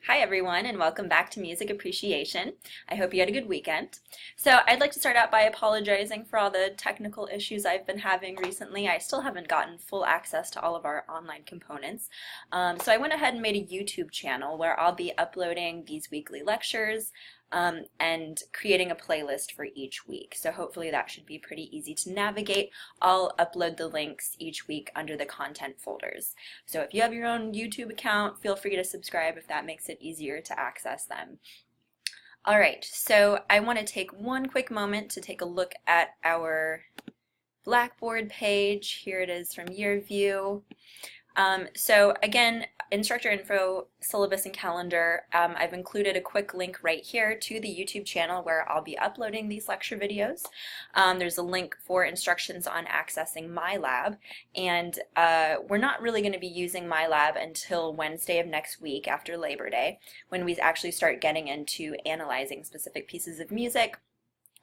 Hi everyone, and welcome back to Music Appreciation. I hope you had a good weekend. So I'd like to start out by apologizing for all the technical issues I've been having recently. I still haven't gotten full access to all of our online components. So I went ahead and made a YouTube channel where I'll be uploading these weekly lectures and creating a playlist for each week. So hopefully that should be pretty easy to navigate. I'll upload the links each week under the content folders. So if you have your own YouTube account, feel free to subscribe if that makes it easier to access them. All right, so I want to take one quick moment to take a look at our Blackboard page. Here it is from Year View. So again, instructor info, syllabus, and calendar. I've included a quick link right here to the YouTube channel where I'll be uploading these lecture videos. There's a link for instructions on accessing MyLab, and we're not really going to be using MyLab until Wednesday of next week after Labor Day, when we actually start getting into analyzing specific pieces of music.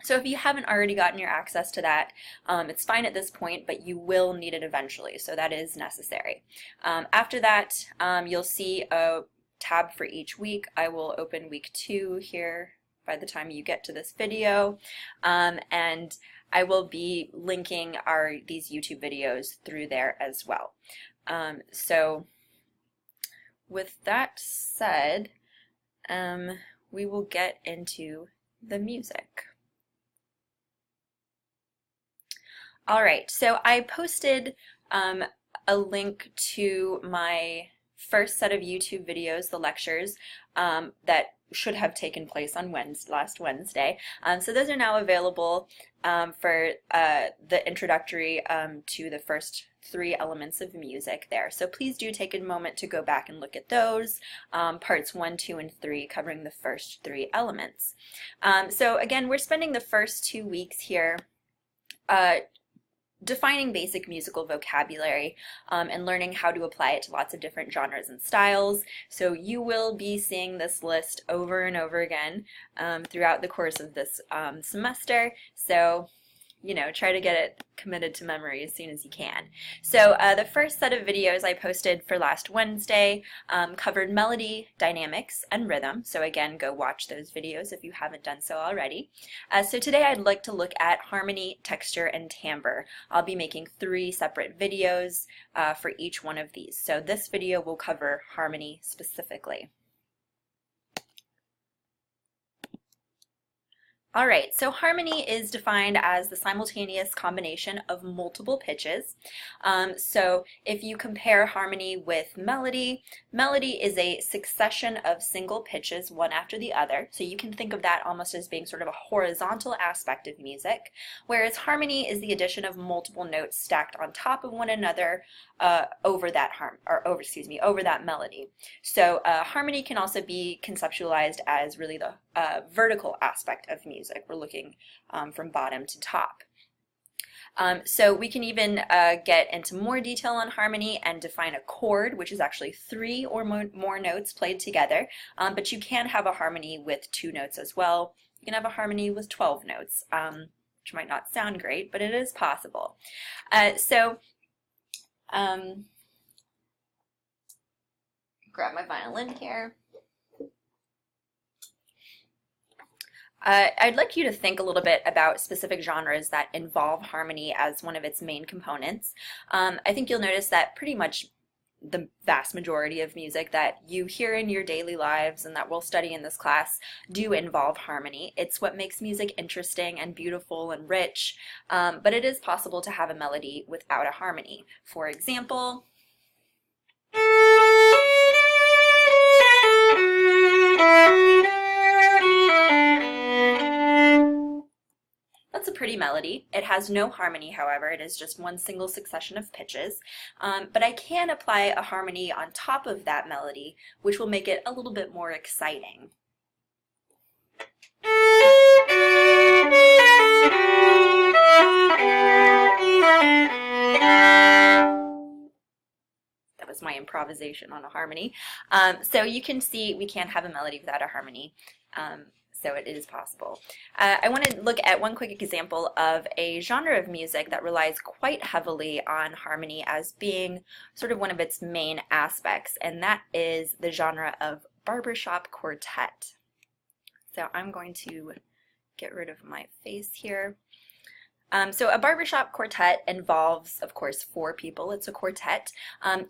So if you haven't already gotten your access to that, it's fine at this point, but you will need it eventually, so that is necessary. After that, you'll see a tab for each week. I will open week 2 here by the time you get to this video, and I will be linking these YouTube videos through there as well. So with that said, we will get into the music. All right, so I posted a link to my first set of YouTube videos, the lectures, that should have taken place on last Wednesday. So those are now available for the introductory to the first 3 elements of music there. So please do take a moment to go back and look at those, parts 1, 2, and 3, covering the first 3 elements. So again, we're spending the first 2 weeks here defining basic musical vocabulary and learning how to apply it to lots of different genres and styles. So you will be seeing this list over and over again throughout the course of this semester. So try to get it committed to memory as soon as you can. So the first set of videos I posted for last Wednesday covered melody, dynamics, and rhythm. So again, go watch those videos if you haven't done so already. So today I'd like to look at harmony, texture, and timbre. I'll be making 3 separate videos for each one of these. So this video will cover harmony specifically. All right, so harmony is defined as the simultaneous combination of multiple pitches. So if you compare harmony with melody, melody is a succession of single pitches, one after the other. So you can think of that almost as being sort of a horizontal aspect of music, whereas harmony is the addition of multiple notes stacked on top of one another over that melody. So harmony can also be conceptualized as really the vertical aspect of music. We're looking from bottom to top. So we can even get into more detail on harmony and define a chord, which is actually 3 or more notes played together, but you can have a harmony with 2 notes as well. You can have a harmony with 12 notes, which might not sound great, but it is possible. Grab my violin here. I'd like you to think a little bit about specific genres that involve harmony as one of its main components. I think you'll notice that pretty much the vast majority of music that you hear in your daily lives and that we'll study in this class do involve harmony. It's what makes music interesting and beautiful and rich, but it is possible to have a melody without a harmony. For example, that's a pretty melody. It has no harmony, however. It is just one single succession of pitches. But I can apply a harmony on top of that melody, which will make it a little bit more exciting. That was my improvisation on a harmony. So you can see we can't have a melody without a harmony. So it is possible. I want to look at one quick example of a genre of music that relies quite heavily on harmony as being sort of one of its main aspects, and that is the genre of barbershop quartet. So I'm going to get rid of my face here. So a barbershop quartet involves, of course, 4 people. It's a quartet.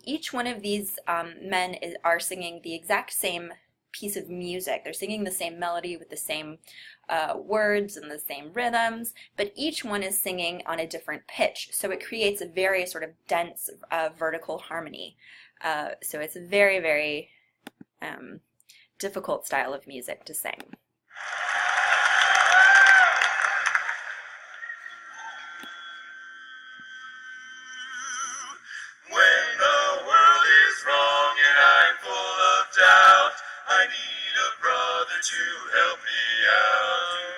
Each one of these men are singing the exact same piece of music. They're singing the same melody with the same words and the same rhythms, but each one is singing on a different pitch. So it creates a very sort of dense vertical harmony. So it's a very, very difficult style of music to sing. I need a brother to help me out.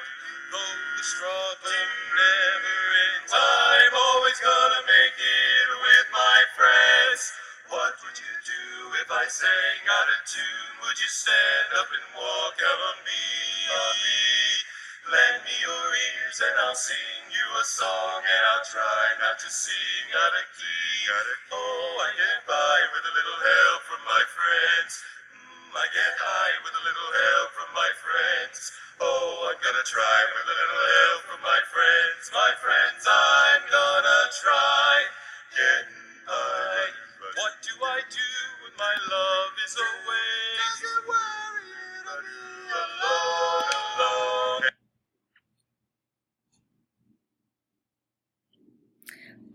Though the struggle never ends, I'm always gonna make it with my friends. What would you do if I sang out of tune? Would you stand up and walk out on me? Lend me your ears and I'll sing you a song, and I'll try not to sing out of key. Oh, I get by with a little help from my friends. I get high with a little help from my friends. Oh, I'm gonna try with a little help from my friends. My friends, I'm gonna try getting high. What do I do when my love is away? Doesn't worry, it'll be alone.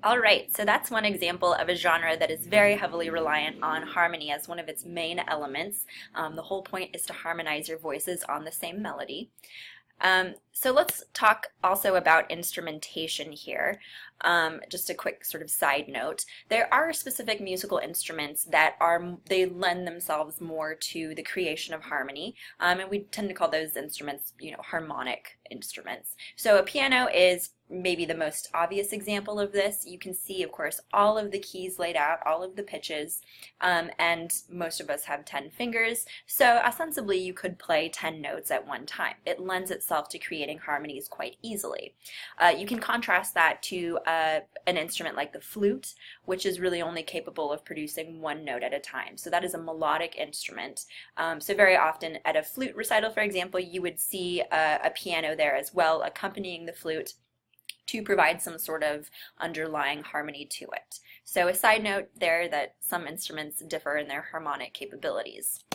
All right, so that's one example of a genre that is very heavily reliant on harmony as one of its main elements. The whole point is to harmonize your voices on the same melody. So let's talk also about instrumentation here. Just a quick sort of side note. There are specific musical instruments that they lend themselves more to the creation of harmony, and we tend to call those instruments, harmonic instruments. So a piano is maybe the most obvious example of this. You can see, of course, all of the keys laid out, all of the pitches, and most of us have 10 fingers, so ostensibly you could play 10 notes at one time. It lends itself to creating harmonies quite easily. You can contrast that to an instrument like the flute, which is really only capable of producing 1 note at a time. So that is a melodic instrument. So very often at a flute recital, for example, you would see a piano there as well accompanying the flute to provide some sort of underlying harmony to it. So a side note there that some instruments differ in their harmonic capabilities.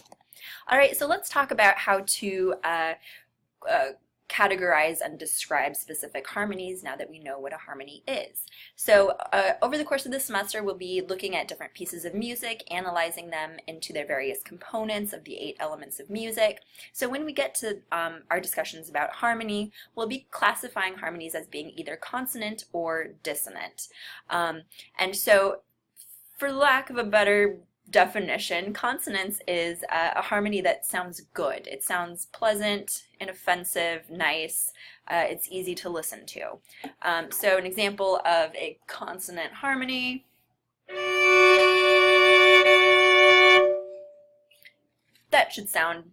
All right, so let's talk about how to categorize and describe specific harmonies now that we know what a harmony is. So over the course of this semester, we'll be looking at different pieces of music, analyzing them into their various components of the 8 elements of music. So when we get to our discussions about harmony, we'll be classifying harmonies as being either consonant or dissonant. And so for lack of a better definition, consonance is a harmony that sounds good. It sounds pleasant, inoffensive, nice. It's easy to listen to. So an example of a consonant harmony. That should sound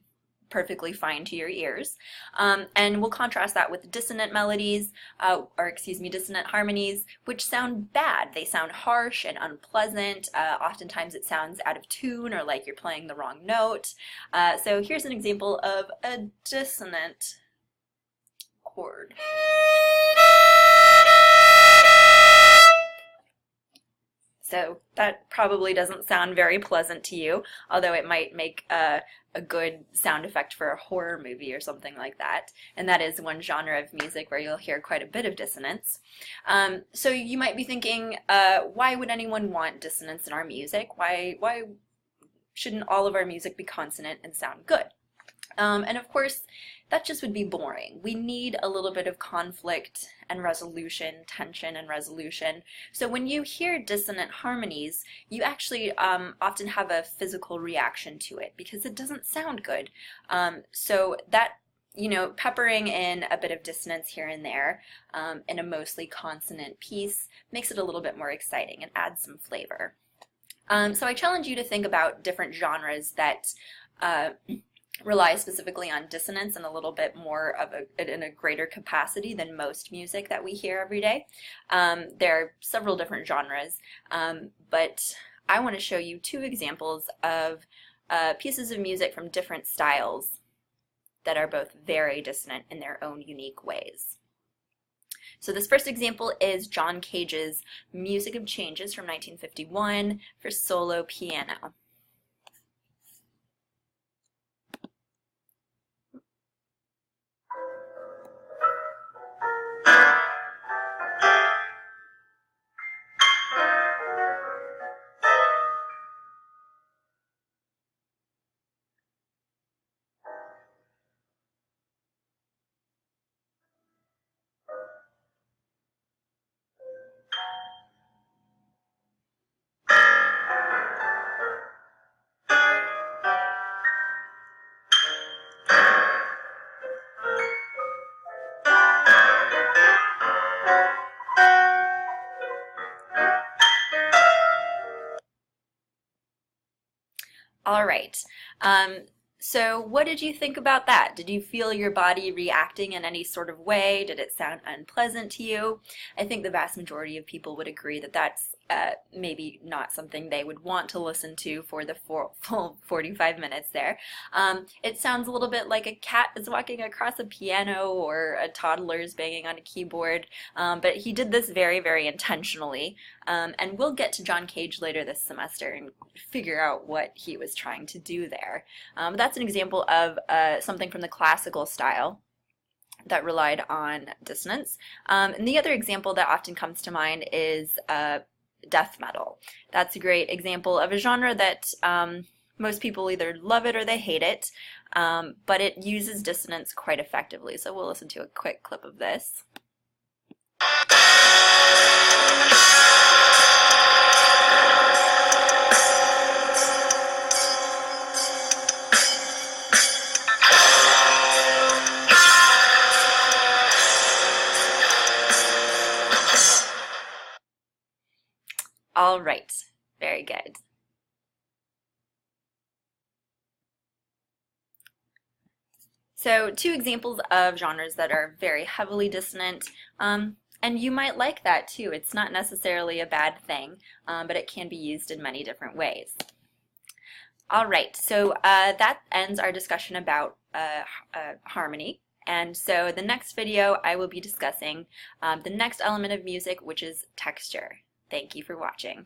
perfectly fine to your ears. And we'll contrast that with dissonant melodies, dissonant harmonies, which sound bad. They sound harsh and unpleasant. Oftentimes it sounds out of tune or like you're playing the wrong note. So here's an example of a dissonant chord. So that probably doesn't sound very pleasant to you, although it might make a good sound effect for a horror movie or something like that. And that is one genre of music where you'll hear quite a bit of dissonance. So you might be thinking, why would anyone want dissonance in our music? Why shouldn't all of our music be consonant and sound good? And of course, that just would be boring. We need a little bit of conflict and resolution, tension and resolution. So when you hear dissonant harmonies, you actually often have a physical reaction to it because it doesn't sound good. So that, peppering in a bit of dissonance here and there in a mostly consonant piece makes it a little bit more exciting and adds some flavor. So I challenge you to think about different genres that rely specifically on dissonance and a little bit more of in a greater capacity than most music that we hear every day. There are several different genres, but I want to show you 2 examples of pieces of music from different styles that are both very dissonant in their own unique ways. So this first example is John Cage's Music of Changes from 1951 for solo piano. All right. So what did you think about that? Did you feel your body reacting in any sort of way? Did it sound unpleasant to you? I think the vast majority of people would agree that that's maybe not something they would want to listen to for the full 45 minutes there. It sounds a little bit like a cat is walking across a piano or a toddler is banging on a keyboard, but he did this very, very intentionally. And we'll get to John Cage later this semester and figure out what he was trying to do there. That's an example of something from the classical style that relied on dissonance. And the other example that often comes to mind is death metal. That's a great example of a genre that most people either love it or they hate it, but it uses dissonance quite effectively. So we'll listen to a quick clip of this. All right, very good. So two examples of genres that are very heavily dissonant, and you might like that too. It's not necessarily a bad thing, but it can be used in many different ways. All right, so that ends our discussion about harmony. And so the next video I will be discussing the next element of music, which is texture. Thank you for watching.